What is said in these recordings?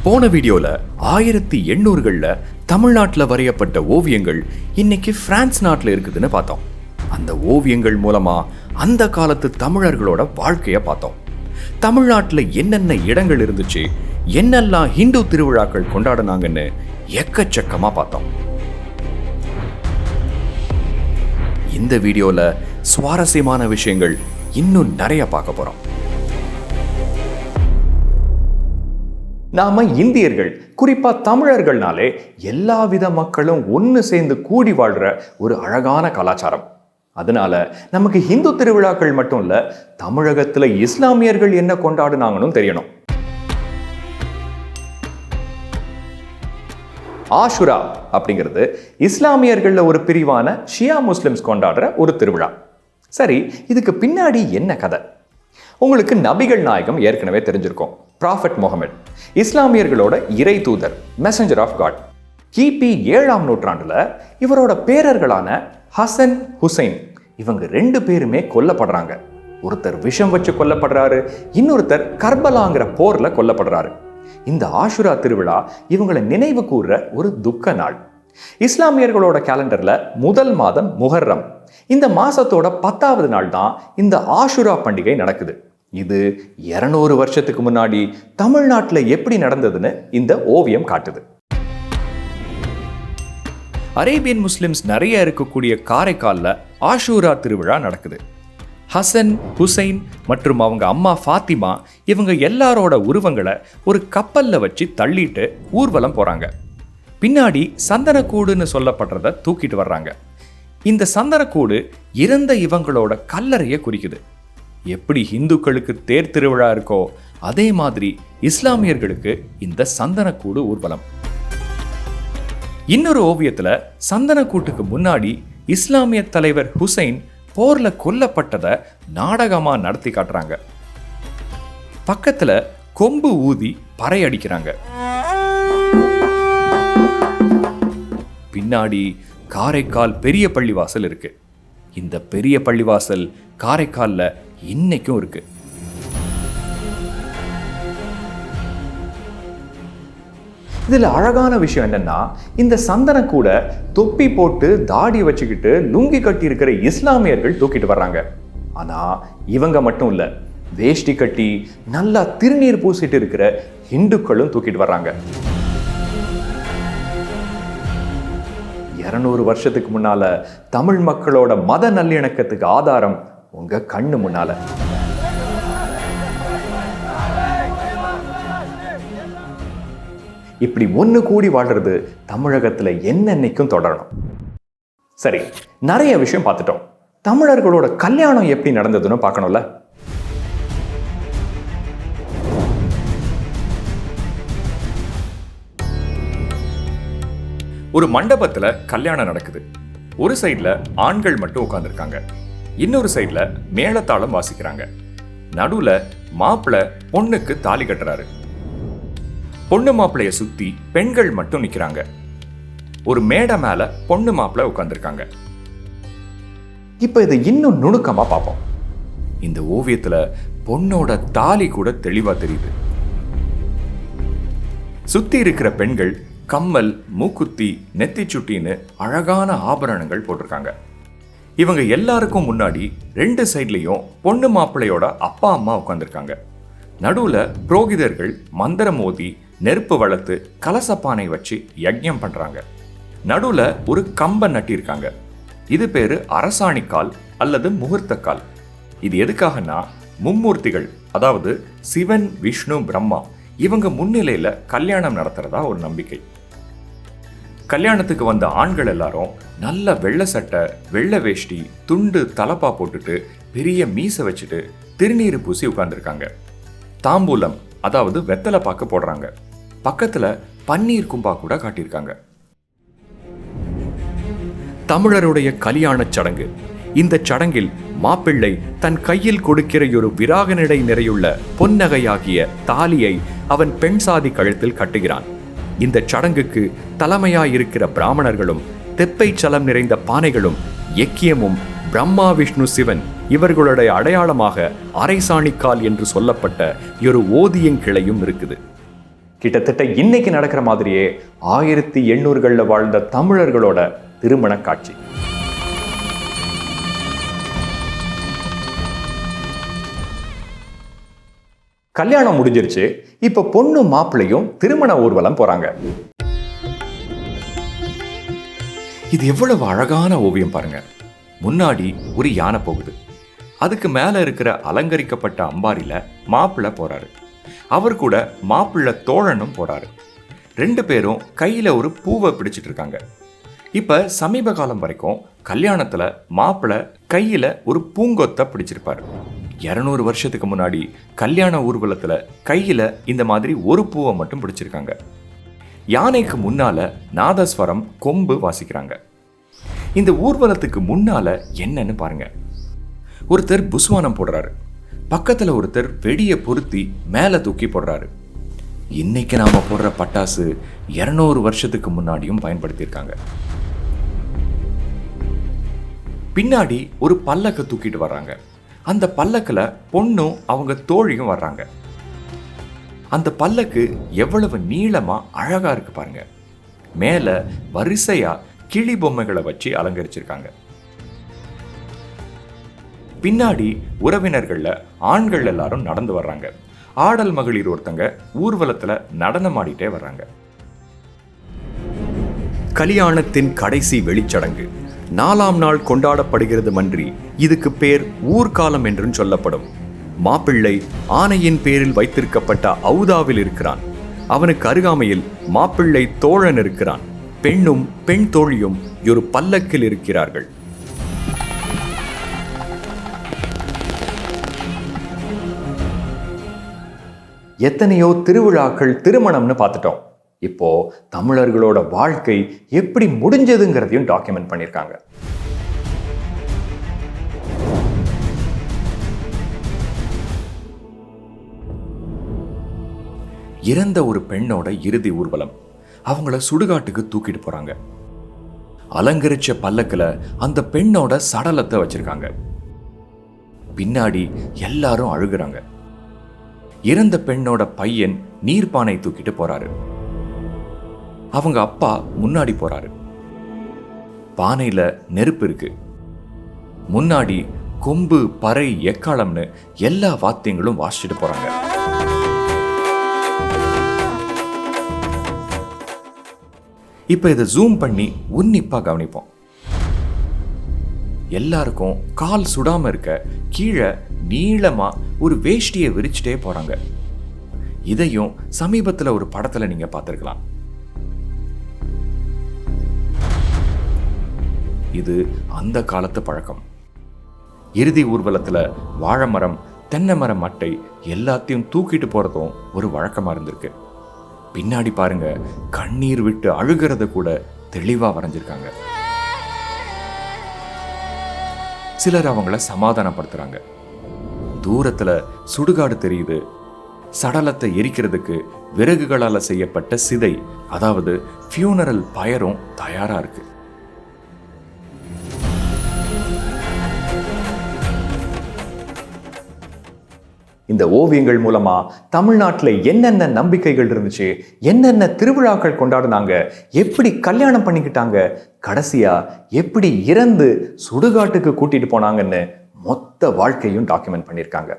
போன வீடியோல 1800களில் தமிழ்நாட்டில் வரையப்பட்ட ஓவியங்கள் இன்னைக்கு பிரான்ஸ் நாட்டில் இருக்குதுன்னு பார்த்தோம். அந்த ஓவியங்கள் மூலமா அந்த காலத்து தமிழர்களோட வாழ்க்கையை பார்த்தோம். தமிழ்நாட்டில் என்னென்ன இடங்கள் இருந்துச்சு, என்னெல்லாம் ஹிந்து திருவிழாக்கள் கொண்டாடினாங்கன்னு எக்கச்சக்கமா பார்த்தோம். இந்த வீடியோல சுவாரஸ்யமான விஷயங்கள் இன்னும் நிறைய பார்க்க போறோம். நாம இந்தியர்கள், குறிப்பா தமிழர்கள்னாலே எல்லா வித மக்களும் ஒன்று சேர்ந்து கூடி வாழ்ற ஒரு அழகான கலாச்சாரம். அதனால நமக்கு ஹிந்து திருவிழாக்கள் மட்டும் இல்ல, தமிழகத்துல இஸ்லாமியர்கள் என்ன கொண்டாடுனாங்கன்னு தெரியணும். ஆஷுரா அப்படிங்கிறது இஸ்லாமியர்கள்ல ஒரு பிரிவான ஷியா முஸ்லிம்ஸ் கொண்டாடுற ஒரு திருவிழா. சரி, இதுக்கு பின்னாடி என்ன கதை? உங்களுக்கு நபிகள் நாயகம் ஏற்கனவே தெரிஞ்சிருக்கும். ப்ராஃபட் முகமது இஸ்லாமியர்களோட இறை தூதர், மெசஞ்சர் ஆஃப் காட். கிபி 7ஆம் நூற்றாண்டுல இவரோட பேரர்களான ஹசன், ஹுசைன் இவங்க 2 பேருமே கொல்லப்படுறாங்க. ஒருத்தர் விஷம் வச்சு கொல்லப்படுறாரு, இன்னொருத்தர் கர்பலாங்கிற போர்ல கொல்லப்படுறாரு. இந்த ஆஷுரா திருவிழா இவங்களை நினைவு கூர்ற ஒரு துக்க நாள். இஸ்லாமியர்களோட கேலண்டர்ல முதல் மாதம் முஹர்ரம். இந்த மாசத்தோட 10வது நாள் தான் இந்த ஆஷுரா பண்டிகை நடக்குது. இது 200 வருஷத்துக்கு முன்னாடி தமிழ்நாட்டில் எப்படி நடந்ததுன்னு இந்த ஓவியம் காட்டுது. அரேபியன் முஸ்லிம்ஸ் நிறைய இருக்கக்கூடிய காரைக்கால்ல ஆஷூரா திருவிழா நடக்குது. ஹசன், ஹுசைன் மற்றும் அவங்க அம்மா ஃபாத்திமா இவங்க எல்லாரோட உருவங்களை ஒரு கப்பல்ல வச்சு தள்ளிட்டு ஊர்வலம் போறாங்க. பின்னாடி சந்தனக்கூடுன்னு சொல்லப்படுறத தூக்கிட்டு வர்றாங்க. இந்த சந்தனக்கூடு இறந்த இவங்களோட கல்லறையை குறிக்குது. எப்படி இந்துக்களுக்கு தேர் திருவிழா இருக்கோ, அதே மாதிரி இஸ்லாமியர்களுக்கு இந்த சந்தனக்கூடு ஊர்வலம். இன்னொரு ஓவியத்துல சந்தனக்கூட்டுக்கு முன்னாடி இஸ்லாமிய தலைவர் ஹுசைன் போர்ல கொல்லப்பட்டதை நாடகமா நடத்தி காட்டுறாங்க. பக்கத்துல கொம்பு ஊதி பறை அடிக்கிறாங்க. பின்னாடி காரைக்கால் பெரிய பள்ளிவாசல் இருக்கு. இந்த பெரிய பள்ளிவாசல் காரைக்கால்ல இன்னைக்கும் இருக்கு. இதுல அழகான விஷயம் என்னன்னா, இந்த சந்தன கூட தொப்பி போட்டு தாடி வச்சுக்கிட்டு லுங்கி கட்டி இருக்கிற இஸ்லாமியர்கள் தூக்கிட்டு வர்றாங்க. ஆனா இவங்க மட்டும் இல்ல, வேஷ்டி கட்டி நல்லா திருநீர் பூசிட்டு இருக்கிற இந்துக்களும் தூக்கிட்டு வர்றாங்க. 200 வருஷத்துக்கு முன்னால தமிழ் மக்களோட மத நல்லிணக்கத்துக்கு ஆதாரம் உங்க கண்ணு முன்னால. இப்படி ஒண்ணு கூடி வாழ்றது தமிழகத்துல என்னன்னைக்கும் தொடரணும். சரி, நிறைய விஷயம் பார்த்துட்டோம். தமிழர்களோட கல்யாணம் எப்படி நடந்ததுன்னு பார்க்கணும்ல. ஒரு மண்டபத்துல கல்யாணம் நடக்குது. ஒரு சைட்ல ஆண்கள் மட்டும் உட்கார்ந்துருக்காங்க, இன்னொரு சைட்ல மேளதாளம் வாசிக்கிறாங்க. நடுவுல மாப்பிள்ளை பொண்ணுக்கு தாலி கட்டுறாரு. பொண்ணு மாப்பிள்ளைய சுத்தி பெண்கள் மட்டும் நிக்கிறாங்க. ஒரு மேடை மேல பொண்ணு மாப்பிள்ளை உட்கார்ந்துருக்காங்க. இப்ப இதை இன்னும் நுணுக்கமா பார்ப்போம். இந்த ஓவியத்துல பொண்ணோட தாலி கூட தெளிவா தெரியுது. சுத்தி இருக்கிற பெண்கள் கம்மல், மூக்குத்தி, நெத்திச்சுட்டின்னு அழகான ஆபரணங்கள் போட்டிருக்காங்க. இவங்க எல்லாருக்கும் முன்னாடி 2 சைட்லயும் பொண்ணு மாப்பிள்ளையோட அப்பா அம்மா உட்கார்ந்துருக்காங்க. நடுவுல புரோகிதர்கள் மந்திரம் ஓதி நெருப்பு வளர்த்து கலசப்பானை வச்சு யஜ்ஞம் பண்றாங்க. நடுவுல ஒரு கம்பம் நட்டிருக்காங்க. இது பேரு அரசாணிக்கால் அல்லது முகூர்த்தக்கால். இது எதுக்காகனா, மும்மூர்த்திகள், அதாவது சிவன், விஷ்ணு, பிரம்மா இவங்க முன்னிலையில கல்யாணம் நடத்துறதா ஒரு நம்பிக்கை. கல்யாணத்துக்கு வந்த ஆண்கள் எல்லாரும் நல்ல வெள்ளை சட்டை, வெள்ளை வேஷ்டி, துண்டு, தலப்பா போட்டுட்டு பெரிய மீசை வச்சுட்டு திருநீர் பூசி உட்கார்ந்துருக்காங்க. தாம்பூலம், அதாவது வெத்தலை பாக்கு போடுறாங்க. பக்கத்துல பன்னீர் கும்பா கூட காட்டியிருக்காங்க. தமிழருடைய கல்யாண சடங்கு. இந்த சடங்கில் மாப்பிள்ளை தன் கையில் கொடுக்கிற ஒரு விராகனிடை நிறையுள்ள பொன்னகையாகிய தாலியை அவன் பெண் சாதி கழுத்தில் கட்டுகிறான். இந்த சடங்குக்கு தலைமையாயிருக்கிற பிராமணர்களும் தெப்பை சலம் நிறைந்த பானைகளும் எக்கியமும் பிரம்மா, விஷ்ணு, சிவன் இவர்களுடைய அடையாளமாக அரைசாணிக்கால் என்று சொல்லப்பட்ட ஒரு ஓதியங்கிளையும் இருக்குது. கிட்டத்தட்ட இன்னைக்கு நடக்கிற மாதிரியே 1800களில் வாழ்ந்த தமிழர்களோட திருமண காட்சி. கல்யாணம் முடிஞ்சிருச்சு. இப்ப பொண்ணு மாப்பிள்ளையும் திருமண ஊர்வலம் போறாங்க. இது எவ்வளவு அழகான ஓவியம் பாருங்க. முன்னாடி ஒரு யானை போகுது. அதுக்கு மேல இருக்கிற அலங்கரிக்கப்பட்ட அம்பாரியில மாப்பிள்ளை போறாரு. அவர் கூட மாப்பிள்ளை தோழனும் போறாரு. 2 பேரும் கையில ஒரு பூவை பிடிச்சிட்டு இருக்காங்க. இப்ப சமீப காலம் வரைக்கும் கல்யாணத்துல மாப்பிள்ளை கையில ஒரு பூங்கொத்தை பிடிச்சிருப்பாரு. 200 வருஷத்துக்கு முன்னாடி கல்யாண ஊர்வலத்துல கையில இந்த மாதிரி ஒரு பூவை மட்டும் பிடிச்சிருக்காங்க. யானைக்கு முன்னால நாதஸ்வரம், கொம்பு வாசிக்கிறாங்க. இந்த ஊர்வலத்துக்கு முன்னால என்னன்னு பாருங்க. ஒருத்தர் புஸ்வானம் போடுறாரு. பக்கத்துல ஒருத்தர் வெடியை பொருத்தி மேல தூக்கி போடுறாரு. இன்னைக்கு நாம போடுற பட்டாசு 200 வருஷத்துக்கு முன்னாடியும் பயன்படுத்தியிருக்காங்க. பின்னாடி ஒரு பல்லக்க தூக்கிட்டு வர்றாங்க. அந்த பல்லக்குல பொண்ணும் அவங்க தோழியும் வர்றாங்க. அந்த பல்லக்கு எவ்வளவு நீளமா அழகா இருக்கு பாருங்க. மேல வரிசையா கிளி பொம்மைகளை வச்சு அலங்கரிச்சிருக்காங்க. பின்னாடி உறவினர்கள்ல ஆண்கள் எல்லாரும் நடந்து வர்றாங்க. ஆடல் மகளிர் ஒருத்தங்க ஊர்வலத்துல நடனம் ஆடிட்டே வர்றாங்க. கல்யாணத்தின் கடைசி வெளிச்சடங்கு 4ஆம் நாள் கொண்டாடப்படுகிறது மன்றி. இதுக்கு பேர் ஊர்காலம் என்றும் சொல்லப்படும். மாப்பிள்ளை ஆணையின் பேரில் வைத்திருக்கப்பட்ட ஔதாவில் இருக்கிறான். அவனுக்கு அருகாமையில் மாப்பிள்ளை தோழன் இருக்கிறான். பெண்ணும் பெண் தோழியும் ஒரு பல்லக்கில் இருக்கிறார்கள். எத்தனையோ திருவிழாக்கள், திருமணம்னு பார்த்துட்டோம். இப்போ தமிழர்களோட வாழ்க்கை எப்படி முடிஞ்சதுங்கிறதையும் டாக்குமெண்ட் பண்ணியிருக்காங்க. இறந்த ஒரு பெண்ணோட இறுதி ஊர்வலம். அவங்கள சுடுகாட்டுக்கு தூக்கிட்டு போறாங்க. அலங்கரிச்ச பல்லக்குல அந்த பெண்ணோட சடலத்தை வச்சிருக்காங்க. பின்னாடி எல்லாரும் அழுகுறாங்க. இறந்த பெண்ணோட பையன் நீர்ப்பானை தூக்கிட்டு போறாரு. அவங்க அப்பா முன்னாடி போறாரு. பானையில நெருப்பு இருக்கு. முன்னாடி கொம்பு, பறை, எக்காளம்னு எல்லா வாத்தியங்களும் வாசிச்சுட்டு போறாங்க. இப்ப இதை ஜூம் பண்ணி உன்னிப்பா கவனிப்போம். எல்லாருக்கும் கால் சுடாம இருக்க கீழே நீளமா ஒரு வேஷ்டியை விரிச்சுட்டே போறாங்க. இதையும் சமீபத்துல ஒரு படத்துல நீங்க பார்த்திருக்கலாம். இது அந்த காலத்து பழக்கம். இறுதி ஊர்வலத்துல வாழை மரம், தென்னை மரம், மட்டை எல்லாத்தையும் தூக்கிட்டு போறதும் ஒரு வழக்கமா இருந்திருக்கு. பின்னாடி பாருங்க, கண்ணீர் விட்டு அழுகிறத கூட தெளிவா வரைஞ்சிருக்காங்க. சிலர் அவங்கள சமாதானப்படுத்துறாங்க. தூரத்துல சுடுகாடு தெரியுது. சடலத்தை எரிக்கிறதுக்கு விறகுகளால செய்யப்பட்ட சிதை, அதாவது ஃபியூனரல் பயரும் தயாரா இருக்கு. இந்த ஓவியங்கள் மூலமா தமிழ்நாட்டில் என்னென்ன நம்பிக்கைகள் இருந்துச்சு, என்னென்ன திருவிழாக்கள் கொண்டாடினாங்க, எப்படி கல்யாணம் பண்ணிக்கிட்டாங்க, கடைசியா எப்படி இறந்து சுடுகாட்டுக்கு கூட்டிட்டு போனாங்கன்னு மொத்த வாழ்க்கையும் டாக்குமெண்ட் பண்ணியிருக்காங்க.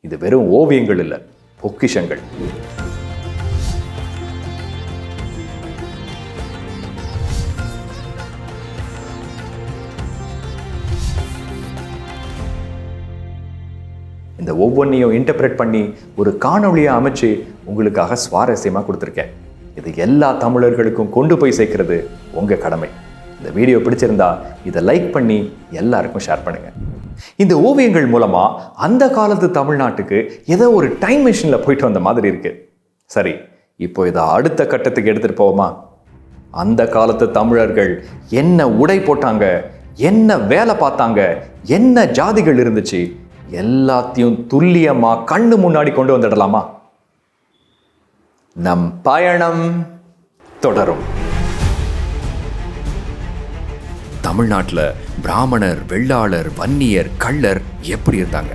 இது வெறும் ஓவியங்கள் இல்லை, பொக்கிஷங்கள். இந்த ஒவ்வொன்றையும் இன்டர்பிரேட் பண்ணி ஒரு காணொளியை அமைச்சு உங்களுக்காக சுவாரஸ்யமாக கொடுத்துருக்கேன். இது எல்லா தமிழர்களுக்கும் கொண்டு போய் சேர்க்கிறது உங்கள் கடமை. இந்த வீடியோ பிடிச்சிருந்தா இதை லைக் பண்ணி எல்லாருக்கும் ஷேர் பண்ணுங்க. இந்த ஓவியங்கள் மூலமா அந்த காலத்து தமிழ்நாட்டுக்கு ஏதோ ஒரு டைம் மிஷினில் போயிட்டு வந்த மாதிரி இருக்கு. சரி, இப்போ இதை அடுத்த கட்டத்துக்கு எடுத்துட்டு போவோமா? அந்த காலத்து தமிழர்கள் என்ன உடை போட்டாங்க, என்ன வேலை பார்த்தாங்க, என்ன ஜாதிகள் இருந்துச்சு, எல்லாத்தையும் துல்லியமா கண்ணு முன்னாடி கொண்டு வந்துடலாமா? நம் பயணம் தொடரும். தமிழ்நாட்டில் பிராமணர், வெள்ளாளர், வன்னியர், கள்ளர் எப்படி இருந்தாங்க?